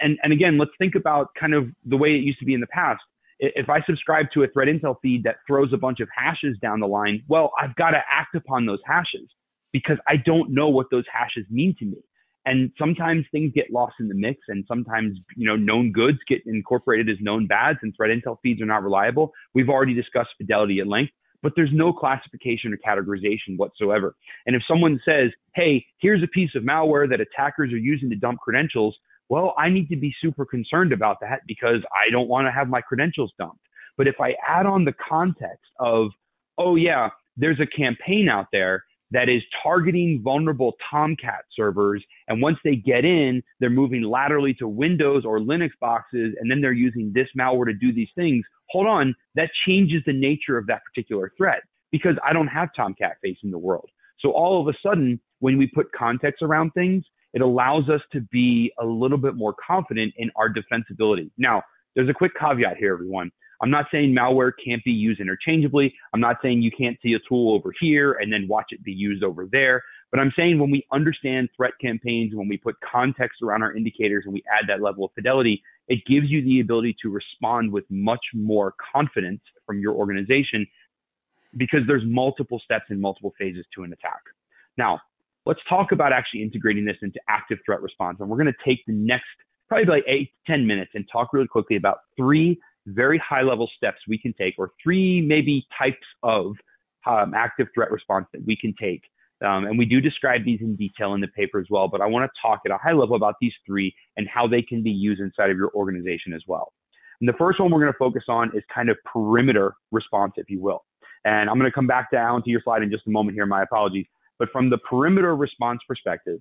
and again, let's think about kind of the way it used to be in the past. If I subscribe to a threat intel feed that throws a bunch of hashes down the line, well, I've got to act upon those hashes because I don't know what those hashes mean to me. And sometimes things get lost in the mix, and sometimes, known goods get incorporated as known bads, and threat intel feeds are not reliable. We've already discussed fidelity at length, but there's no classification or categorization whatsoever. And if someone says, hey, here's a piece of malware that attackers are using to dump credentials, well, I need to be super concerned about that because I don't want to have my credentials dumped. But if I add on the context of, oh yeah, there's a campaign out there that is targeting vulnerable Tomcat servers, and once they get in, they're moving laterally to Windows or Linux boxes, and then they're using this malware to do these things. Hold on, that changes the nature of that particular threat because I don't have Tomcat facing the world. So all of a sudden, when we put context around things, it allows us to be a little bit more confident in our defensibility. Now, there's a quick caveat here, everyone. I'm not saying malware can't be used interchangeably. I'm not saying you can't see a tool over here and then watch it be used over there. But I'm saying when we understand threat campaigns, when we put context around our indicators and we add that level of fidelity, it gives you the ability to respond with much more confidence from your organization because there's multiple steps and multiple phases to an attack. Now, let's talk about actually integrating this into active threat response. And we're going to take the next probably like 8 to 10 minutes and talk really quickly about 3 very high level steps we can take, or 3 maybe types of active threat response that we can take. And we do describe these in detail in the paper as well, but I want to talk at a high level about these 3 and how they can be used inside of your organization as well. And the first one we're going to focus on is kind of perimeter response, if you will. And I'm going to come back to Alan, to your slide in just a moment here, my apologies. But from the perimeter response perspective,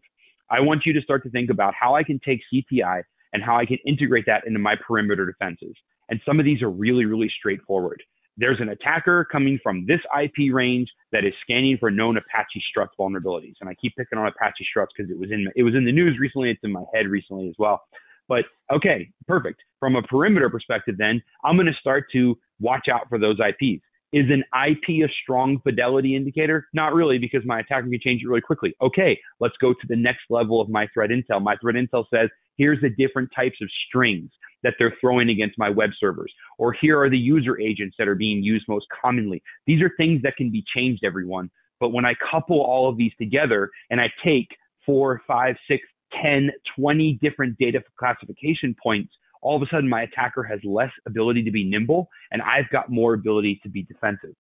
I want you to start to think about how I can take CPI and how I can integrate that into my perimeter defenses. And some of these are really, really straightforward. there's an attacker coming from this IP range that is scanning for known Apache Struts vulnerabilities. And I keep picking on Apache Struts because it was in the news recently. It's in my head recently as well. But okay, perfect. From a perimeter perspective, then I'm going to start to watch out for those IPs. Is an IP a strong fidelity indicator? Not really, because my attacker can change it really quickly. Okay, let's go to the next level of my threat intel. My threat intel says, here's the different types of strings that they're throwing against my web servers. Or here are the user agents that are being used most commonly. These are things that can be changed, everyone. But when I couple all of these together and I take 4, 5, 6, 10, 20 different data classification points, all of a sudden my attacker has less ability to be nimble and I've got more ability to be defensive.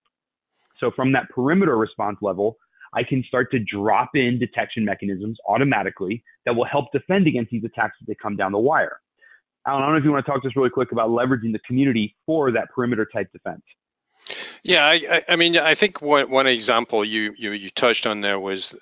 So from that perimeter response level, I can start to drop in detection mechanisms automatically that will help defend against these attacks as they come down the wire. Alan, I don't know if you want to talk to us really quick about leveraging the community for that perimeter type defense. Yeah, I mean, I think one example you touched on there was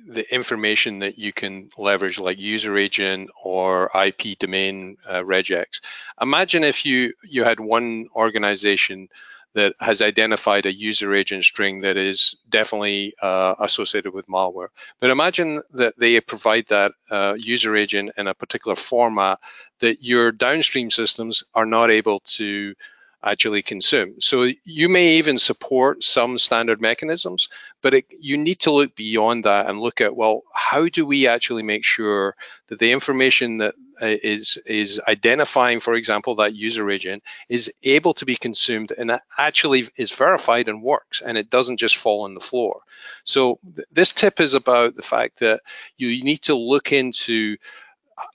the information that you can leverage, like user agent or IP domain regex. Imagine if you had one organization that has identified a user agent string that is definitely associated with malware. But imagine that they provide that user agent in a particular format that your downstream systems are not able to actually consume. So you may even support some standard mechanisms, but you need to look beyond that and look at, well, how do we actually make sure that the information that is identifying, for example, that user agent is able to be consumed and actually is verified and works, and it doesn't just fall on the floor. So this tip is about the fact that you need to look into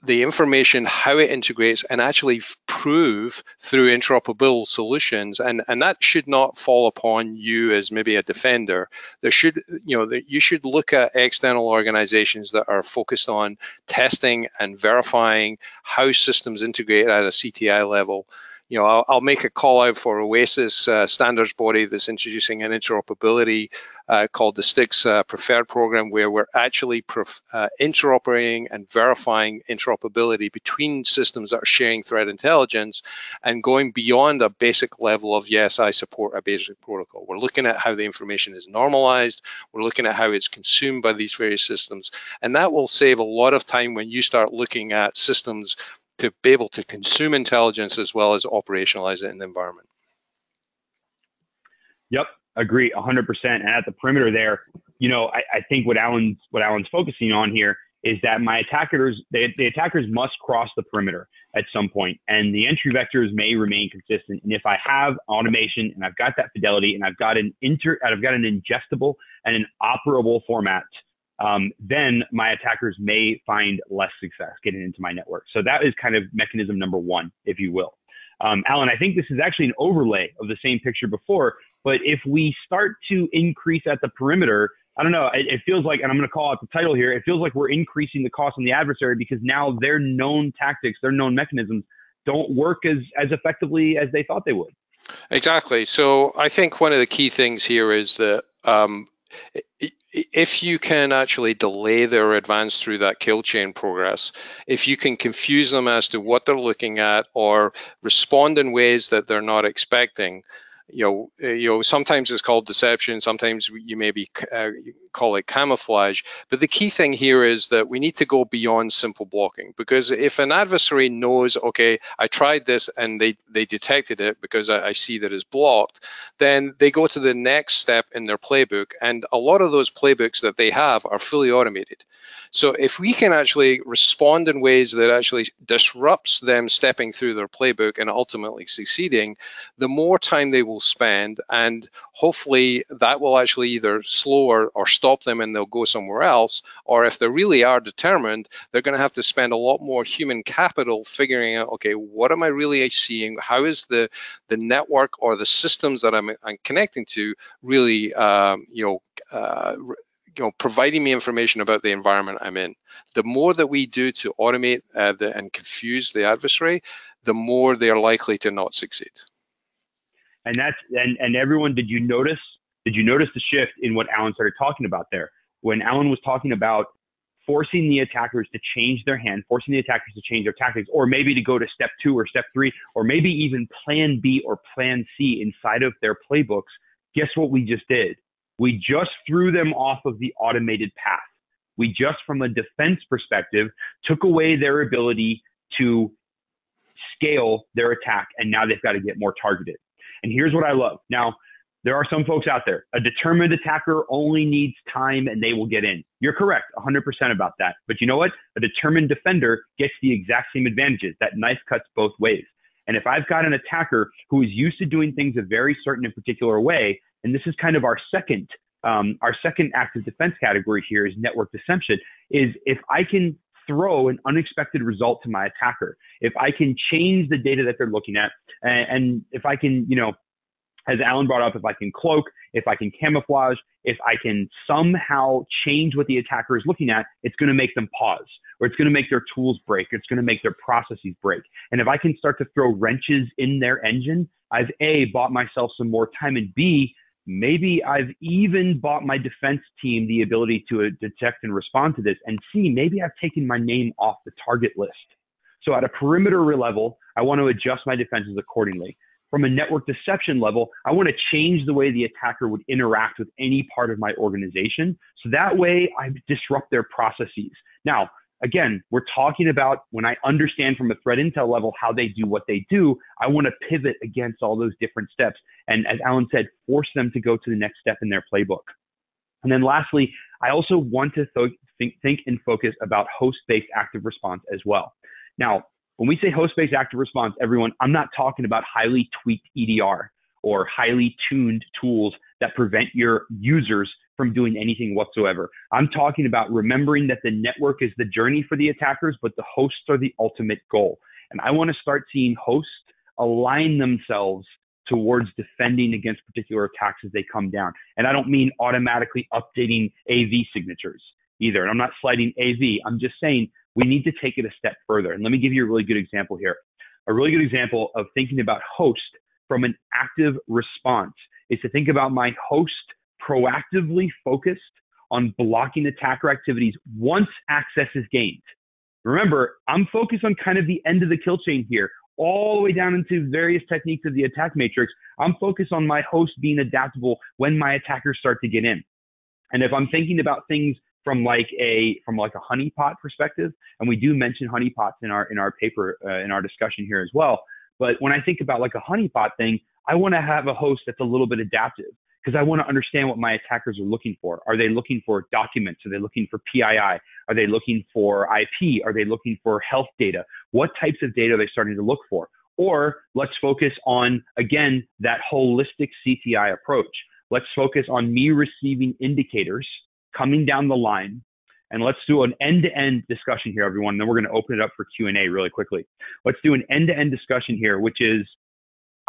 the information, how it integrates, and actually prove through interoperable solutions, and that should not fall upon you as maybe a defender. There should, you should look at external organizations that are focused on testing and verifying how systems integrate at a CTI level. I'll make a call out for Oasis standards body that's introducing an interoperability called the STIX Preferred program, where we're actually interoperating and verifying interoperability between systems that are sharing threat intelligence and going beyond a basic level of, yes, I support a basic protocol. We're looking at how the information is normalized. We're looking at how it's consumed by these various systems. And that will save a lot of time when you start looking at systems to be able to consume intelligence as well as operationalize it in the environment. Yep, agree 100%. And at the perimeter there, I think what Alan's focusing on here is that my attackers, the attackers must cross the perimeter at some point, and the entry vectors may remain consistent. And if I have automation and I've got that fidelity and I've got an ingestible and an operable format, then my attackers may find less success getting into my network. So that is kind of mechanism number one, if you will. Alan, I think this is actually an overlay of the same picture before, but if we start to increase at the perimeter, I don't know, it feels like, and I'm going to call out the title here, it feels like we're increasing the cost on the adversary because now their known tactics, their known mechanisms don't work as effectively as they thought they would. Exactly. So I think one of the key things here is that if you can actually delay their advance through that kill chain progress, if you can confuse them as to what they're looking at or respond in ways that they're not expecting, sometimes it's called deception, sometimes you maybe call it camouflage. But the key thing here is that we need to go beyond simple blocking, because if an adversary knows, okay, I tried this and they detected it because I see that it's blocked, then they go to the next step in their playbook, and a lot of those playbooks that they have are fully automated. So if we can actually respond in ways that actually disrupts them stepping through their playbook and ultimately succeeding, the more time they will spend, and hopefully that will actually either slow or stop them and they'll go somewhere else, or if they really are determined, they're going to have to spend a lot more human capital figuring out, okay, what am I really seeing? How is the network or the systems that I'm connecting to really providing me information about the environment I'm in. The more that we do to automate and confuse the adversary, the more they are likely to not succeed. And everyone, did you notice the shift in what Alan started talking about there? When Alan was talking about forcing the attackers to change their hand, forcing the attackers to change their tactics, or maybe to go to step 2 or step 3, or maybe even plan B or plan C inside of their playbooks, guess what we just did? We just threw them off of the automated path. We just, from a defense perspective, took away their ability to scale their attack, and now they've got to get more targeted. And here's what I love. Now, there are some folks out there. A determined attacker only needs time and they will get in. You're correct, 100% about that. But you know what? A determined defender gets the exact same advantages. That knife cuts both ways. And if I've got an attacker who is used to doing things a very certain and particular way, and this is kind of our second active defense category here is network deception, is if I can throw an unexpected result to my attacker, if I can change the data that they're looking at, and if I can, as Alan brought up, if I can cloak, if I can camouflage, if I can somehow change what the attacker is looking at, it's going to make them pause, or it's going to make their tools break, or it's going to make their processes break. And if I can start to throw wrenches in their engine, I've A, bought myself some more time, and B, maybe I've even bought my defense team the ability to detect and respond to this, and C, maybe I've taken my name off the target list. So at a perimeter level, I want to adjust my defenses accordingly. From a network deception level, I want to change the way the attacker would interact with any part of my organization. So that way I disrupt their processes. Now, again, we're talking about when I understand from a threat intel level how they do what they do, I want to pivot against all those different steps. And as Alan said, force them to go to the next step in their playbook. And then lastly, I also want to think and focus about host-based active response as well. Now, when we say host-based active response, everyone, I'm not talking about highly tweaked EDR or highly tuned tools that prevent your users from doing anything whatsoever. I'm talking about remembering that the network is the journey for the attackers, but the hosts are the ultimate goal. And I want to start seeing hosts align themselves towards defending against particular attacks as they come down. And I don't mean automatically updating AV signatures either. And I'm not sliding AV. I'm just saying we need to take it a step further. And let me give you a really good example here. A really good example of thinking about host from an active response is to think about my host proactively focused on blocking attacker activities once access is gained. Remember, I'm focused on kind of the end of the kill chain here, all the way down into various techniques of the attack matrix. I'm focused on my host being adaptable when my attackers start to get in. And if I'm thinking about things from like a honeypot perspective, and we do mention honeypots in our paper, in our discussion here as well. But when I think about like a honeypot thing, I want to have a host that's a little bit adaptive because I want to understand what my attackers are looking for. Are they looking for documents? Are they looking for PII? Are they looking for IP? Are they looking for health data? What types of data are they starting to look for? Or let's focus on, again, that holistic CTI approach. Let's focus on me receiving indicators coming down the line. And let's do an end-to-end discussion here, everyone. And then we're going to open it up for Q&A really quickly. Let's do an end-to-end discussion here, which is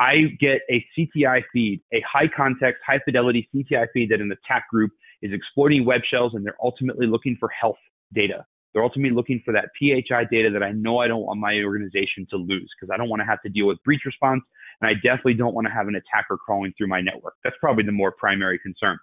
I get a CTI feed, a high context, high fidelity CTI feed that an attack group is exploiting web shells, and they're ultimately looking for health data. They're ultimately looking for that PHI data that I know I don't want my organization to lose because I don't want to have to deal with breach response, and I definitely don't want to have an attacker crawling through my network. That's probably the more primary concern.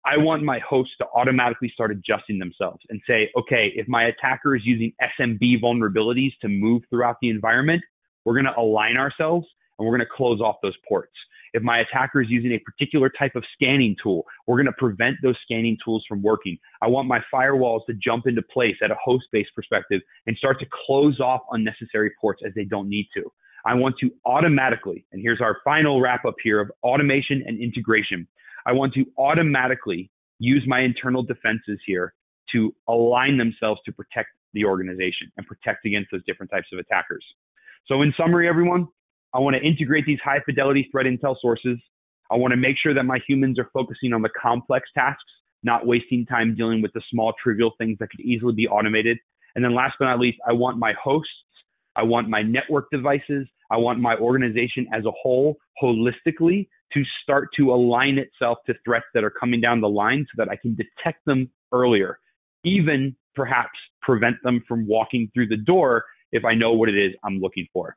I want my host to automatically start adjusting themselves and say, okay, if my attacker is using SMB vulnerabilities to move throughout the environment, we're going to align ourselves and we're going to close off those ports. If my attacker is using a particular type of scanning tool, we're going to prevent those scanning tools from working. I want my firewalls to jump into place at a host-based perspective and start to close off unnecessary ports as they don't need to. I want to automatically, and here's our final wrap up here of automation and integration. I want to automatically use my internal defenses here to align themselves to protect the organization and protect against those different types of attackers. So in summary, everyone, I want to integrate these high fidelity threat intel sources. I want to make sure that my humans are focusing on the complex tasks, not wasting time dealing with the small trivial things that could easily be automated. And then last but not least, I want my hosts, I want my network devices, I want my organization as a whole holistically to start to align itself to threats that are coming down the line so that I can detect them earlier, even perhaps prevent them from walking through the door if I know what it is I'm looking for.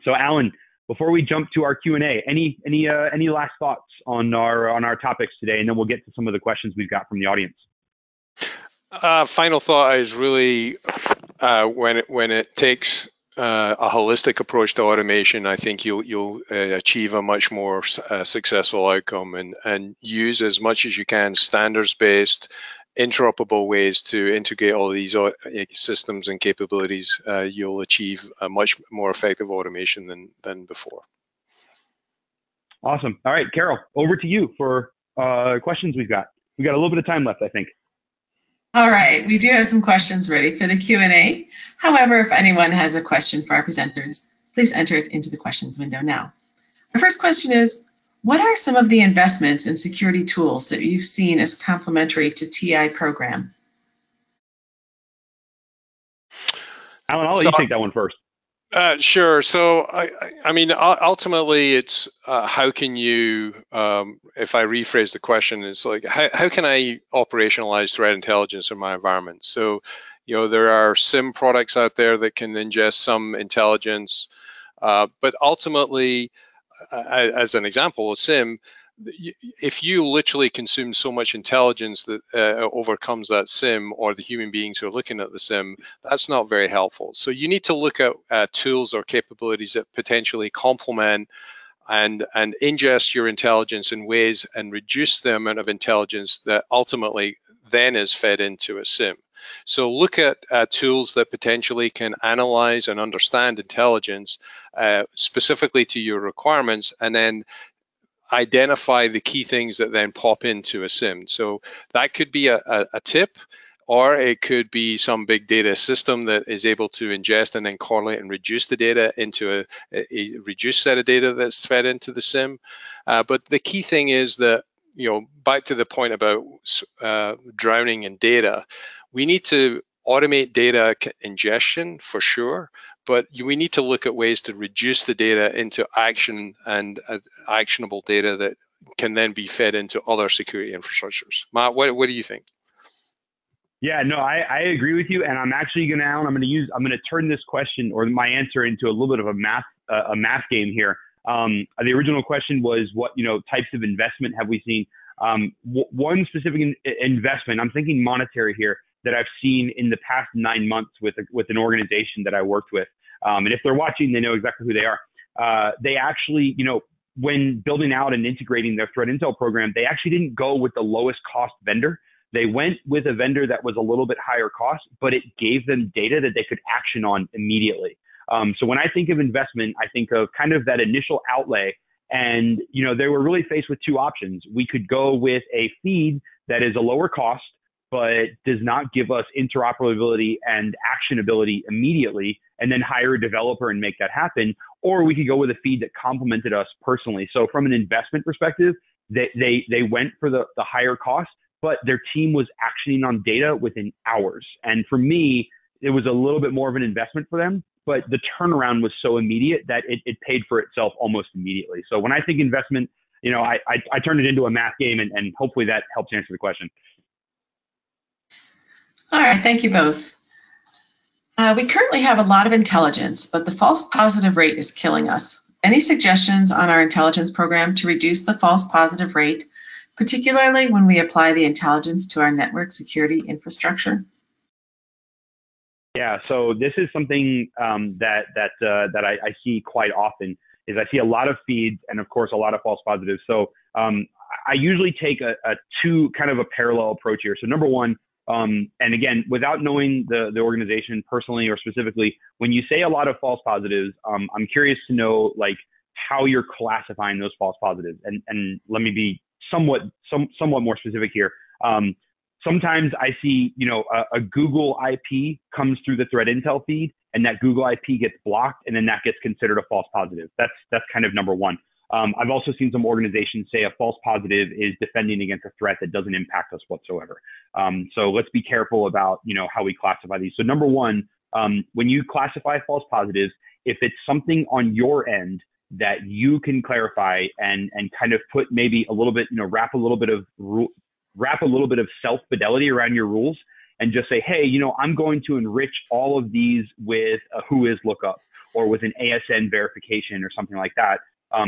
So Alan, before we jump to our Q&A, any last thoughts on our topics today, and then we'll get to some of the questions we've got from the audience. Final thought is really when it takes a holistic approach to automation, I think you'll achieve a much more successful outcome, and use as much as you can standards-based, interoperable ways to integrate all these systems and capabilities. You'll achieve a much more effective automation than before. Awesome. All right, Carol, over to you for questions we've got. We've got a little bit of time left, I think. All right, we do have some questions ready for the Q&A. However, if anyone has a question for our presenters, please enter it into the questions window now. Our first question is, what are some of the investments in security tools that you've seen as complementary to TI program? Alan, I'll let you take that one first. Sure. So, I mean, ultimately, it's how can you, if I rephrase the question, it's like, how can I operationalize threat intelligence in my environment? So, there are SIM products out there that can ingest some intelligence, but ultimately, as an example, a SIM, if you literally consume so much intelligence that overcomes that SIM or the human beings who are looking at the SIM, that's not very helpful. So you need to look at tools or capabilities that potentially complement and ingest your intelligence in ways and reduce the amount of intelligence that ultimately then is fed into a SIM. So look at tools that potentially can analyze and understand intelligence specifically to your requirements, and then identify the key things that then pop into a SIM. So that could be a tip, or it could be some big data system that is able to ingest and then correlate and reduce the data into a reduced set of data that's fed into the SIM. But the key thing is that, back to the point about drowning in data, we need to automate data ingestion for sure, but we need to look at ways to reduce the data into action and actionable data that can then be fed into other security infrastructures. Matt, what do you think? Yeah, no, I agree with you, and I'm actually going to turn this question or my answer into a little bit of a math game here. The original question was what types of investment have we seen? One specific investment, I'm thinking monetary here, that I've seen in the past 9 months with an organization that I worked with. And if they're watching, they know exactly who they are. They actually, when building out and integrating their threat intel program, they actually didn't go with the lowest cost vendor. They went with a vendor that was a little bit higher cost, but it gave them data that they could action on immediately. So when I think of investment, I think of kind of that initial outlay. And, they were really faced with two options. We could go with a feed that is a lower cost, but does not give us interoperability and actionability immediately, and then hire a developer and make that happen. Or we could go with a feed that complemented us personally. So from an investment perspective, they went for the higher cost, but their team was actioning on data within hours. And for me, it was a little bit more of an investment for them, but the turnaround was so immediate that it paid for itself almost immediately. So when I think investment, I turned it into a math game, and hopefully that helps answer the question. All right, thank you both. We currently have a lot of intelligence, but the false positive rate is killing us. Any suggestions on our intelligence program to reduce the false positive rate, particularly when we apply the intelligence to our network security infrastructure? Yeah, so this is something that I see quite often. Is I see a lot of feeds and of course a lot of false positives. So I usually take a parallel approach here. So number one, and again, without knowing the organization personally or specifically, when you say a lot of false positives, I'm curious to know how you're classifying those false positives. And let me be somewhat more specific here. Sometimes I see, a Google IP comes through the threat intel feed, and that Google IP gets blocked, and then that gets considered a false positive. That's kind of number one. I've also seen some organizations say a false positive is defending against a threat that doesn't impact us whatsoever. So let's be careful about, how we classify these. So number one, when you classify false positives, if it's something on your end that you can clarify and kind of put maybe a little bit, wrap a little bit of self-fidelity around your rules and just say, hey, I'm going to enrich all of these with a who is lookup or with an ASN verification or something like that.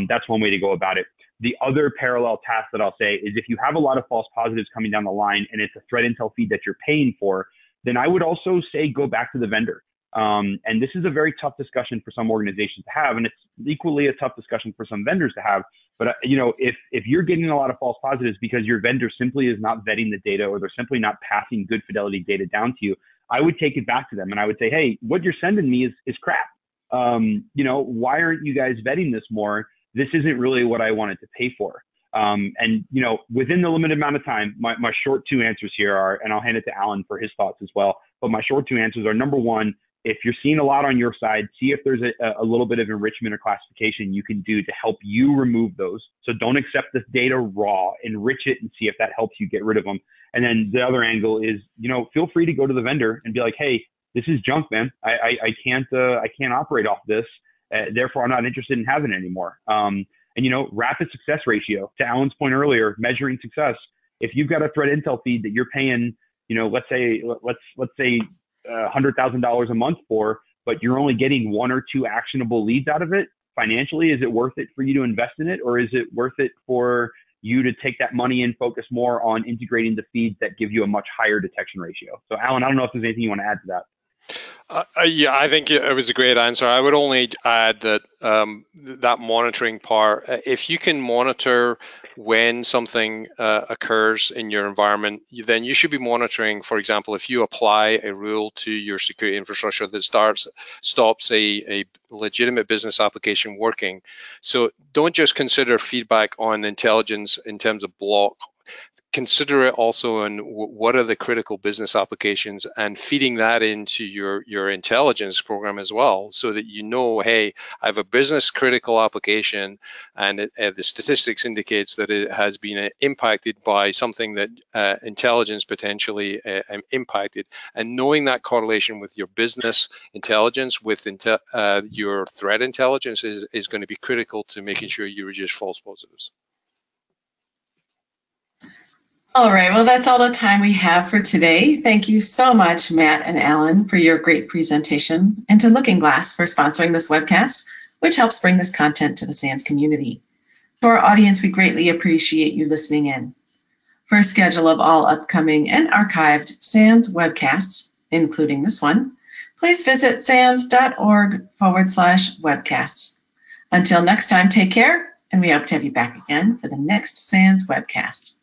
That's one way to go about it. The other parallel task that I'll say is if you have a lot of false positives coming down the line and it's a threat intel feed that you're paying for, then I would also say go back to the vendor. And this is a very tough discussion for some organizations to have, and it's equally a tough discussion for some vendors to have. But if you're getting a lot of false positives because your vendor simply is not vetting the data, or they're simply not passing good fidelity data down to you, I would take it back to them and I would say, hey, what you're sending me is crap. Why aren't you guys vetting this more? This isn't really what I wanted to pay for. And within the limited amount of time, my short two answers here are, and I'll hand it to Alan for his thoughts as well, but my short two answers are: number one, if you're seeing a lot on your side, see if there's a little bit of enrichment or classification you can do to help you remove those. So don't accept this data raw, enrich it and see if that helps you get rid of them. And then the other angle is, feel free to go to the vendor and be like, hey, this is junk, man. I can't operate off this. Therefore, I'm not interested in having it anymore. And rapid success ratio, to Alan's point earlier, measuring success. If you've got a threat intel feed that you're paying, let's say $100,000 a month for, but you're only getting 1 or 2 actionable leads out of it, financially, is it worth it for you to invest in it? Or is it worth it for you to take that money and focus more on integrating the feeds that give you a much higher detection ratio? So Alan, I don't know if there's anything you want to add to that. Yeah, I think it was a great answer. I would only add that that monitoring part, if you can monitor when something occurs in your environment, then you should be monitoring, for example, if you apply a rule to your security infrastructure that stops a legitimate business application working. So don't just consider feedback on intelligence in terms of block. Consider it also on what are the critical business applications, and feeding that into your intelligence program as well, so that hey, I have a business critical application and the statistics indicates that it has been impacted by something that intelligence potentially impacted, and knowing that correlation with your business intelligence with your threat intelligence is going to be critical to making sure you reduce false positives. All right, well, that's all the time we have for today. Thank you so much, Matt and Alan, for your great presentation, and to LookingGlass for sponsoring this webcast, which helps bring this content to the SANS community. To our audience, we greatly appreciate you listening in. For a schedule of all upcoming and archived SANS webcasts, including this one, please visit sans.org/webcasts. Until next time, take care, and we hope to have you back again for the next SANS webcast.